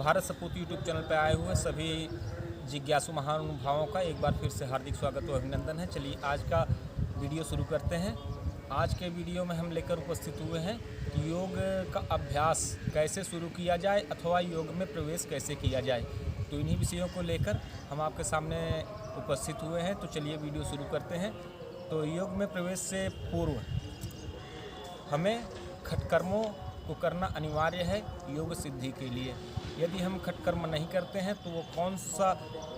भारत सपूत YouTube channel पर आए हुए सभी जिज्ञासु महानुभावों का एक बार फिर से हार्दिक स्वागत और अभिनंदन है। चलिए आज का वीडियो शुरू करते हैं। आज के वीडियो में हम लेकर उपस्थित हुए हैं कि योग का अभ्यास कैसे शुरू किया जाए अथवा योग में प्रवेश कैसे किया जाए। तो इन्हीं विषयों को लेकर हम आपके सामने उपस्थित हुए हैं। तो चलिए वीडियो शुरू करते हैं। तो योग में प्रवेश से पूर्व हमें खटकर्मों को करना अनिवार्य है योग सिद्धि के लिए। यदि हम खटकर्म नहीं करते हैं तो वो कौन सा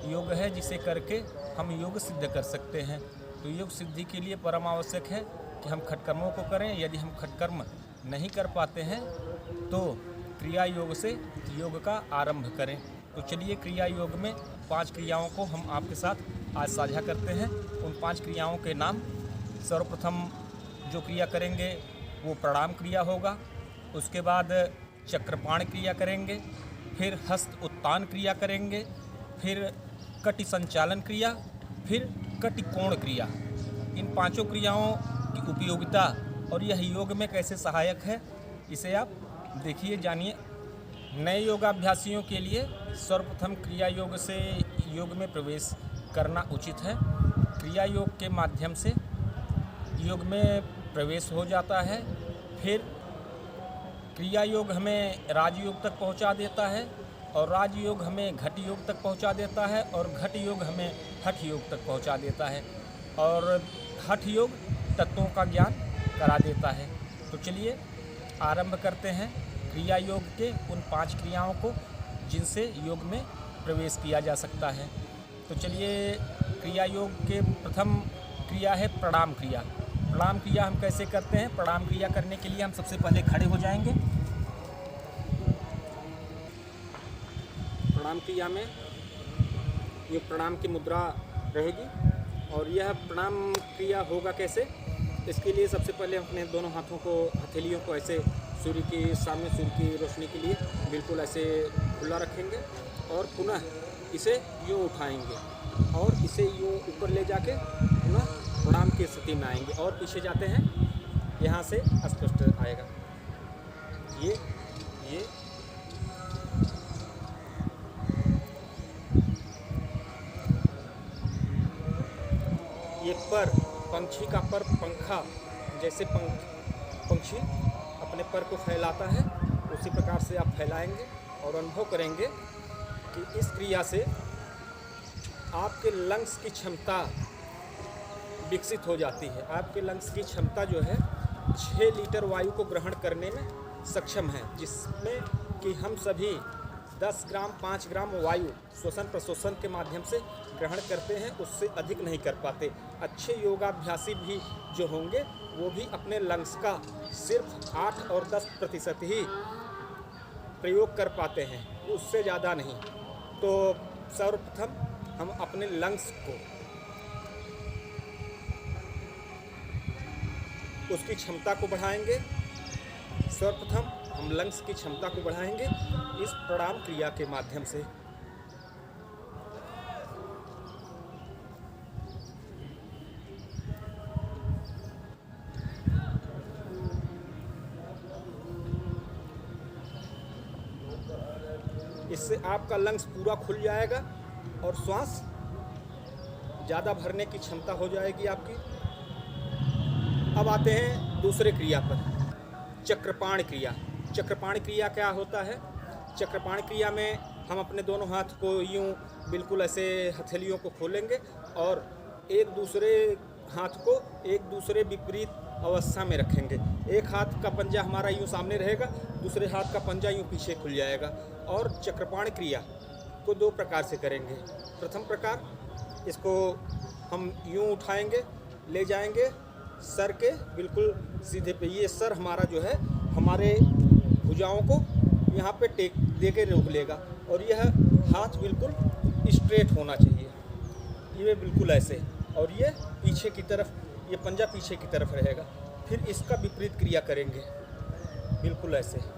योग है जिसे करके हम योग सिद्ध कर सकते हैं। तो योग सिद्धि के लिए परम आवश्यक है कि हम खटकर्मों को करें। यदि हम खटकर्म नहीं कर पाते हैं तो क्रिया योग से योग का आरंभ करें। तो चलिए क्रिया योग में 5 क्रियाओं को हम आपके साथ आज साझा करते हैं। उन 5 क्रियाओं के नाम, सर्वप्रथम जो क्रिया करेंगे वो प्रणाम क्रिया होगा। उसके बाद चक्रपाण क्रिया करेंगे, फिर हस्त उत्तान क्रिया करेंगे, फिर कटि संचालन क्रिया, फिर कटि कोण क्रिया। इन 5 क्रियाओं की उपयोगिता और यह योग में कैसे सहायक है इसे आप देखिए, जानिए। नए योगाभ्यासियों के लिए सर्वप्रथम क्रिया योग से योग में प्रवेश करना उचित है। क्रिया योग के माध्यम से योग में प्रवेश हो जाता है। फिर क्रिया योग हमें राजयोग तक पहुंचा देता है और राजयोग हमें घट योग तक पहुंचा देता है और घट योग हमें हठ योग तक पहुंचा देता है और हठ योग तत्वों का ज्ञान करा देता है। तो चलिए आरंभ करते हैं क्रिया योग के उन 5 क्रियाओं को जिनसे योग में प्रवेश किया जा सकता है। तो चलिए क्रिया योग के प्रथम क्रिया है प्रणाम क्रिया। प्रणाम क्रिया हम कैसे करते हैं? प्रणाम क्रिया करने के लिए हम सबसे पहले खड़े हो जाएंगे। प्रणाम क्रिया में ये प्रणाम की मुद्रा रहेगी और यह प्रणाम क्रिया होगा कैसे? इसके लिए सबसे पहले हम अपने दोनों हाथों को, हथेलियों को ऐसे सूर्य के सामने, सूर्य की रोशनी के लिए बिल्कुल ऐसे खुला रखेंगे और पुनः इसे यूँ उठाएंगे और इसे यूँ ऊपर ले जाके पुनः प्रणाम की स्थिति में आएंगे और पीछे जाते हैं। यहाँ से स्पष्ट आएगा ये पर, पंछी का पर, पंखा जैसे पंछी अपने पर को फैलाता है उसी प्रकार से आप फैलाएंगे और अनुभव करेंगे कि इस क्रिया से आपके लंग्स की क्षमता विकसित हो जाती है। आपके लंग्स की क्षमता जो है 6 लीटर वायु को ग्रहण करने में सक्षम है, जिसमें कि हम सभी 10 ग्राम 5 ग्राम वायु श्वसन प्रश्वसन के माध्यम से ग्रहण करते हैं, उससे अधिक नहीं कर पाते। अच्छे योगाभ्यासी भी जो होंगे वो भी अपने लंग्स का सिर्फ 8 और 10% ही प्रयोग कर पाते हैं, उससे ज़्यादा नहीं। तो सर्वप्रथम हम अपने लंग्स को, उसकी क्षमता को बढ़ाएंगे। सर्वप्रथम हम लंग्स की क्षमता को बढ़ाएंगे इस प्रणाम क्रिया के माध्यम से। इससे आपका लंग्स पूरा खुल जाएगा और श्वास ज़्यादा भरने की क्षमता हो जाएगी आपकी। अब आते हैं दूसरे क्रिया पर, चक्रपाण क्रिया। चक्रपाण क्रिया क्या होता है? चक्रपाण क्रिया में हम अपने दोनों हाथ को यूँ बिल्कुल ऐसे हथेलियों को खोलेंगे और एक दूसरे हाथ को एक दूसरे विपरीत अवस्था में रखेंगे। एक हाथ का पंजा हमारा यूँ सामने रहेगा, दूसरे हाथ का पंजा यूँ पीछे खुल जाएगा। और चक्रपाण क्रिया को 2 प्रकार से करेंगे। प्रथम प्रकार, इसको हम यूँ उठाएंगे, ले जाएंगे सर के बिल्कुल सीधे पे। ये सर हमारा जो है हमारे भुजाओं को यहाँ पे टेक दे के रोक लेगा और यह हाथ बिल्कुल स्ट्रेट होना चाहिए, ये बिल्कुल ऐसे, और ये पीछे की तरफ, ये पंजा पीछे की तरफ रहेगा। फिर इसका विपरीत क्रिया करेंगे बिल्कुल ऐसे।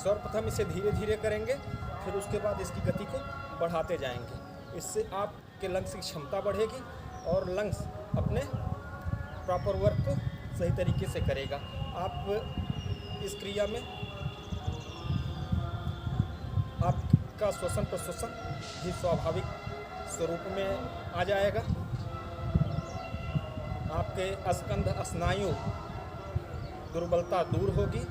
सर्वप्रथम इसे धीरे धीरे करेंगे, फिर उसके बाद इसकी गति को बढ़ाते जाएंगे। इससे आपके लंग्स की क्षमता बढ़ेगी और लंग्स अपने प्रॉपर वर्क को सही तरीके से करेगा। आप इस क्रिया में आपका श्वसन प्रश्वसन भी स्वाभाविक स्वरूप में आ जाएगा। आपके स्कंध स्नायु दुर्बलता दूर होगी।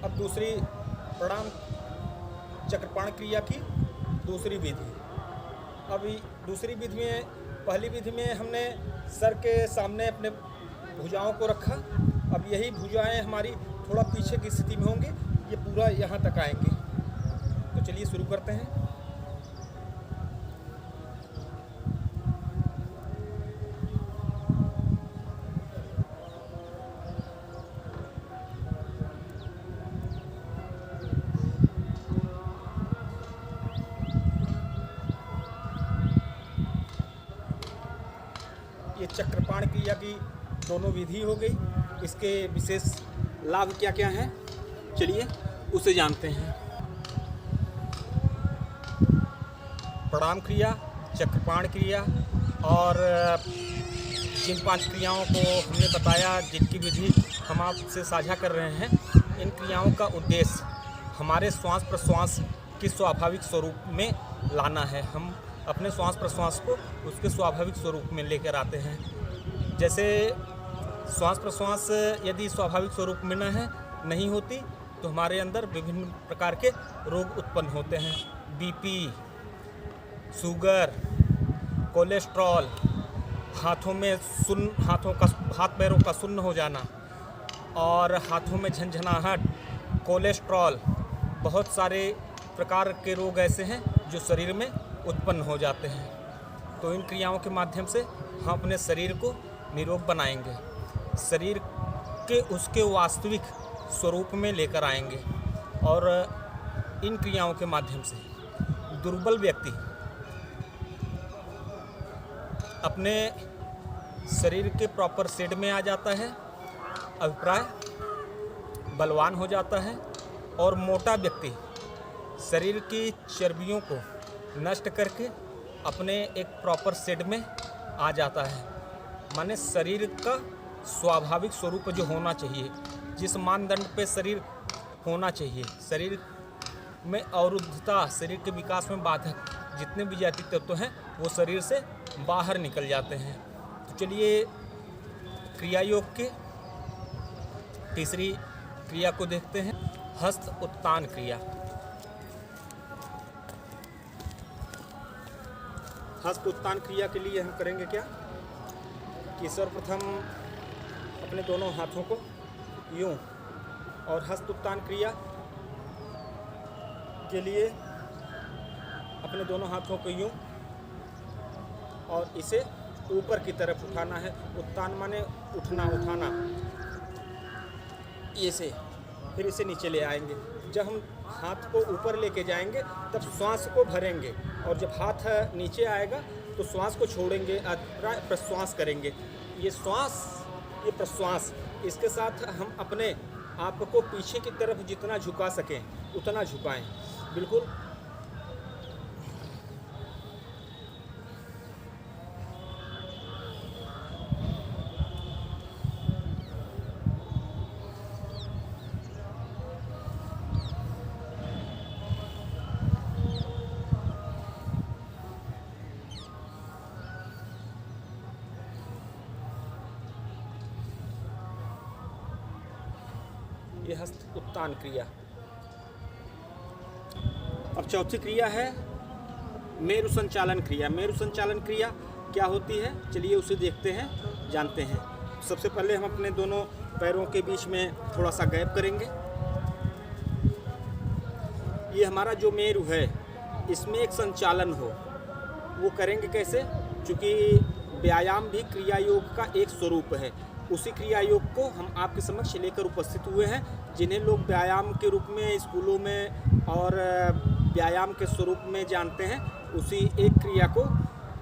अब दूसरी प्रणाम चक्रपाण क्रिया की दूसरी विधि। अभी दूसरी विधि में, पहली विधि में हमने सर के सामने अपने भुजाओं को रखा। अब यही भुजाएं हमारी थोड़ा पीछे की स्थिति में होंगी, ये पूरा यहाँ तक आएंगे। तो चलिए शुरू करते हैं। ये चक्रपाण क्रिया की दोनों विधि हो गई। इसके विशेष लाभ क्या क्या हैं, चलिए उसे जानते हैं। प्रणाम क्रिया, चक्रपाण क्रिया और जिन 5 क्रियाओं को हमने बताया, जिनकी विधि हम आपसे साझा कर रहे हैं, इन क्रियाओं का उद्देश्य हमारे श्वास प्रश्वास के स्वाभाविक स्वरूप में लाना है। हम अपने श्वास प्रश्वास को उसके स्वाभाविक स्वरूप में लेकर आते हैं। जैसे श्वास प्रश्वास यदि स्वाभाविक स्वरूप में नहीं होती तो हमारे अंदर विभिन्न प्रकार के रोग उत्पन्न होते हैं। बीपी, शुगर, कोलेस्ट्रॉल, हाथ पैरों का सुन्न हो जाना और हाथों में झंझनाहट, कोलेस्ट्रॉल, बहुत सारे प्रकार के रोग ऐसे हैं जो शरीर में उत्पन्न हो जाते हैं। तो इन क्रियाओं के माध्यम से हम अपने शरीर को निरोग बनाएंगे, शरीर के उसके वास्तविक स्वरूप में लेकर आएंगे। और इन क्रियाओं के माध्यम से दुर्बल व्यक्ति अपने शरीर के प्रॉपर शेड में आ जाता है, अभिप्राय बलवान हो जाता है। और मोटा व्यक्ति शरीर की चर्बियों को नष्ट करके अपने एक प्रॉपर शेड में आ जाता है। माने शरीर का स्वाभाविक स्वरूप जो होना चाहिए, जिस मानदंड पे शरीर होना चाहिए, शरीर में अवरुद्धता, शरीर के विकास में बाधक जितने भी जाति तत्व हैं वो शरीर से बाहर निकल जाते हैं। तो चलिए क्रिया योग के तीसरी क्रिया को देखते हैं, हस्त उत्तान क्रिया। हस्त उत्तान क्रिया के लिए हम करेंगे क्या कि सर्वप्रथम अपने दोनों हाथों को यूं, और हस्त उत्तान क्रिया के लिए अपने दोनों हाथों को यूं और इसे ऊपर की तरफ उठाना है। उत्तान माने उठना, उठाना, ये से फिर इसे नीचे ले आएंगे। जब हम हाथ को ऊपर लेके जाएंगे तब श्वास को भरेंगे, और जब हाथ नीचे आएगा तो श्वास को छोड़ेंगे, प्रश्वास करेंगे। ये श्वास, ये प्रश्वास, इसके साथ हम अपने आप को पीछे की तरफ जितना झुका सकें उतना झुकाएं। बिल्कुल ये हस्त उत्तान क्रिया। अब चौथी क्रिया है मेरु संचालन क्रिया। मेरु संचालन क्रिया क्या होती है, चलिए उसे देखते हैं, जानते हैं। सबसे पहले हम अपने दोनों पैरों के बीच में थोड़ा सा गैप करेंगे। ये हमारा जो मेरु है इसमें एक संचालन हो, वो करेंगे कैसे? क्योंकि व्यायाम भी क्रिया योग का एक स्वरूप है। उसी क्रिया योग को हम आपके समक्ष लेकर उपस्थित हुए हैं, जिन्हें लोग व्यायाम के रूप में स्कूलों में और व्यायाम के स्वरूप में जानते हैं। उसी एक क्रिया को,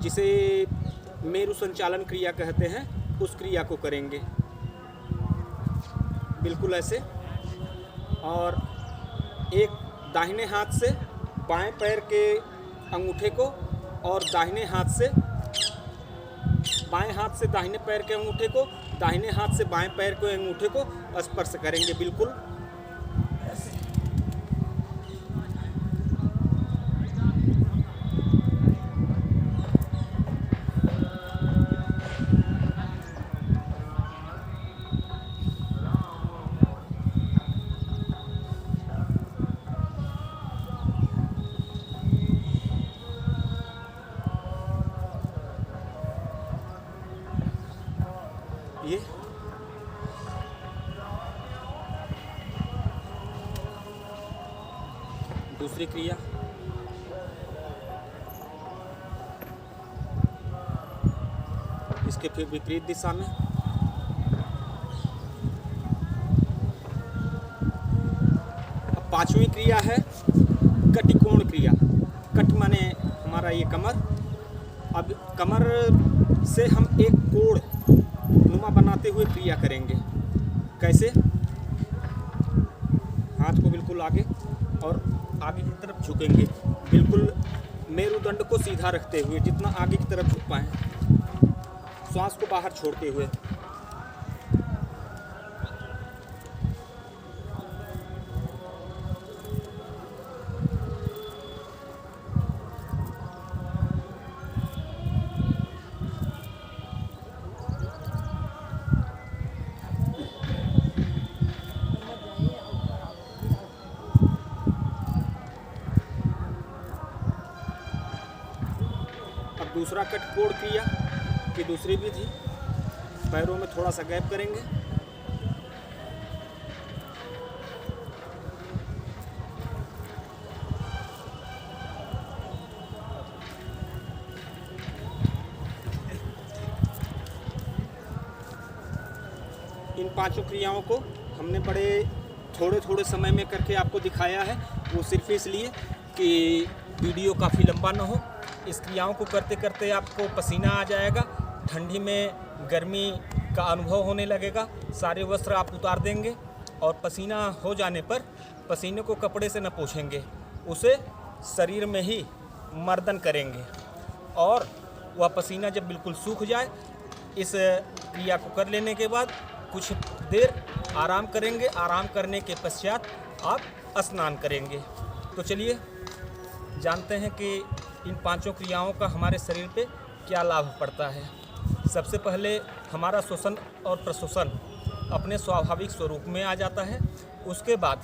जिसे मेरु संचालन क्रिया कहते हैं, उस क्रिया को करेंगे। बिल्कुल ऐसे और एक दाहिने हाथ से बाएं पैर के अंगूठे को और दाहिने हाथ से बाएं हाथ से दाहिने पैर के अंगूठे को, दाहिने हाथ से बाएं पैर के अंगूठे को स्पर्श करेंगे। बिल्कुल ये दूसरी क्रिया। इसके फिर विपरीत दिशा में। अब पांचवी क्रिया है कटिकोण क्रिया। कट माने हमारा ये कमर। अब कमर से हम एक कोण नुमा बनाते हुए क्रिया करेंगे। कैसे? हाथ को बिल्कुल आगे और आगे की तरफ झुकेंगे, बिल्कुल मेरुदंड को सीधा रखते हुए, जितना आगे की तरफ झुक पाएं, श्वास को बाहर छोड़ते हुए। दूसरा कटकोण क्रिया की दूसरी विधि, पैरों में थोड़ा सा गैप करेंगे। इन पांचों क्रियाओं को हमने बड़े थोड़े थोड़े समय में करके आपको दिखाया है, वो सिर्फ इसलिए कि वीडियो काफ़ी लंबा ना हो। इस क्रियाओं को करते करते आपको पसीना आ जाएगा, ठंडी में गर्मी का अनुभव होने लगेगा, सारे वस्त्र आप उतार देंगे और पसीना हो जाने पर पसीने को कपड़े से न पोंछेंगे, उसे शरीर में ही मर्दन करेंगे और वह पसीना जब बिल्कुल सूख जाए, इस क्रिया को कर लेने के बाद कुछ देर आराम करेंगे। आराम करने के पश्चात आप स्नान करेंगे। तो चलिए जानते हैं कि इन पांचों क्रियाओं का हमारे शरीर पे क्या लाभ पड़ता है। सबसे पहले हमारा श्वसन और प्रश्वसन अपने स्वाभाविक स्वरूप में आ जाता है। उसके बाद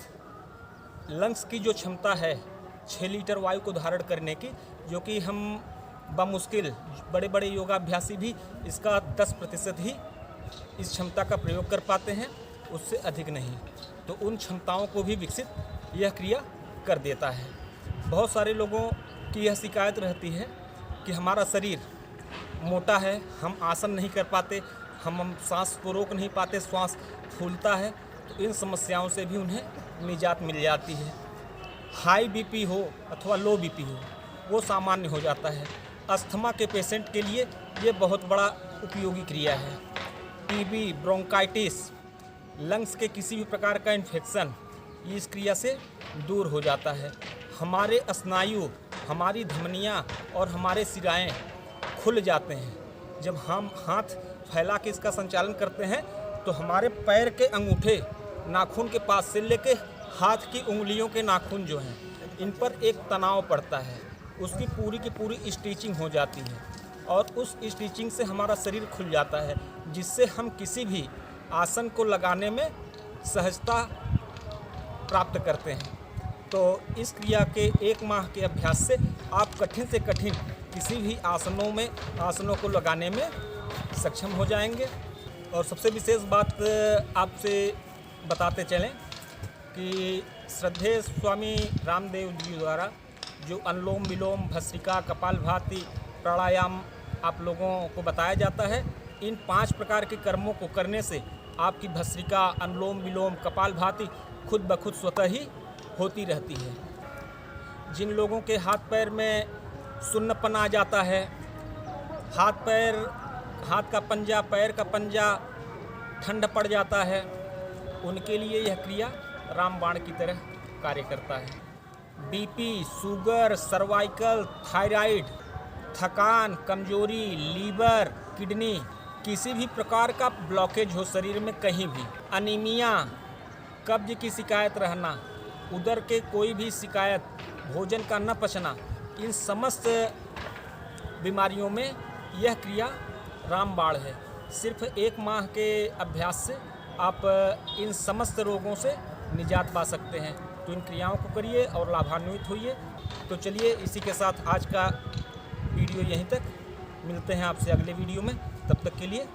लंग्स की जो क्षमता है 6 लीटर वायु को धारण करने की, जो कि हम बमुश्किल बड़े बड़े योगाभ्यासी भी इसका 10% ही इस क्षमता का प्रयोग कर पाते हैं, उससे अधिक नहीं। तो उन क्षमताओं को भी विकसित यह क्रिया कर देता है। बहुत सारे लोगों की यह शिकायत रहती है कि हमारा शरीर मोटा है, हम आसन नहीं कर पाते, हम सांस को रोक नहीं पाते, श्वास फूलता है। तो इन समस्याओं से भी उन्हें निजात मिल जाती है। हाई बीपी हो अथवा लो बीपी हो, वो सामान्य हो जाता है। अस्थमा के पेशेंट के लिए ये बहुत बड़ा उपयोगी क्रिया है। टीबी, ब्रोंकाइटिस, लंग्स के किसी भी प्रकार का इन्फेक्शन इस क्रिया से दूर हो जाता है। हमारे स्नायु, हमारी धमनियाँ और हमारे सिराएँ खुल जाते हैं। जब हम हाथ फैला के इसका संचालन करते हैं तो हमारे पैर के अंगूठे नाखून के पास से लेके हाथ की उंगलियों के नाखून जो हैं, इन पर एक तनाव पड़ता है, उसकी पूरी की पूरी स्टिचिंग हो जाती है और उस स्टिचिंग से हमारा शरीर खुल जाता है, जिससे हम किसी भी आसन को लगाने में सहजता प्राप्त करते हैं। तो इस क्रिया के 1 माह के अभ्यास से आप कठिन से कठिन किसी भी आसनों को लगाने में सक्षम हो जाएंगे। और सबसे विशेष बात आपसे बताते चलें कि श्रद्धेय स्वामी रामदेव जी द्वारा जो अनुलोम विलोम, भस्त्रिका, कपालभाति, प्राणायाम आप लोगों को बताया जाता है, इन 5 प्रकार के कर्मों को करने से आपकी भस्त्रिका, अनुलोम विलोम, कपालभाति खुद ब खुद स्वतः ही होती रहती है। जिन लोगों के हाथ पैर में सुन्नपन आ जाता है, हाथ का पंजा, पैर का पंजा ठंड पड़ जाता है, उनके लिए यह क्रिया रामबाण की तरह कार्य करता है। बीपी, शुगर, सर्वाइकल, थायराइड, थकान, कमजोरी, लीवर, किडनी, किसी भी प्रकार का ब्लॉकेज हो शरीर में कहीं भी, अनीमिया, कब्ज की शिकायत रहना, उदर के कोई भी शिकायत, भोजन का न पचना, इन समस्त बीमारियों में यह क्रिया रामबाण है। सिर्फ 1 माह के अभ्यास से आप इन समस्त रोगों से निजात पा सकते हैं। तो इन क्रियाओं को करिए और लाभान्वित होइए। तो चलिए इसी के साथ आज का वीडियो यहीं तक, मिलते हैं आपसे अगले वीडियो में। तब तक के लिए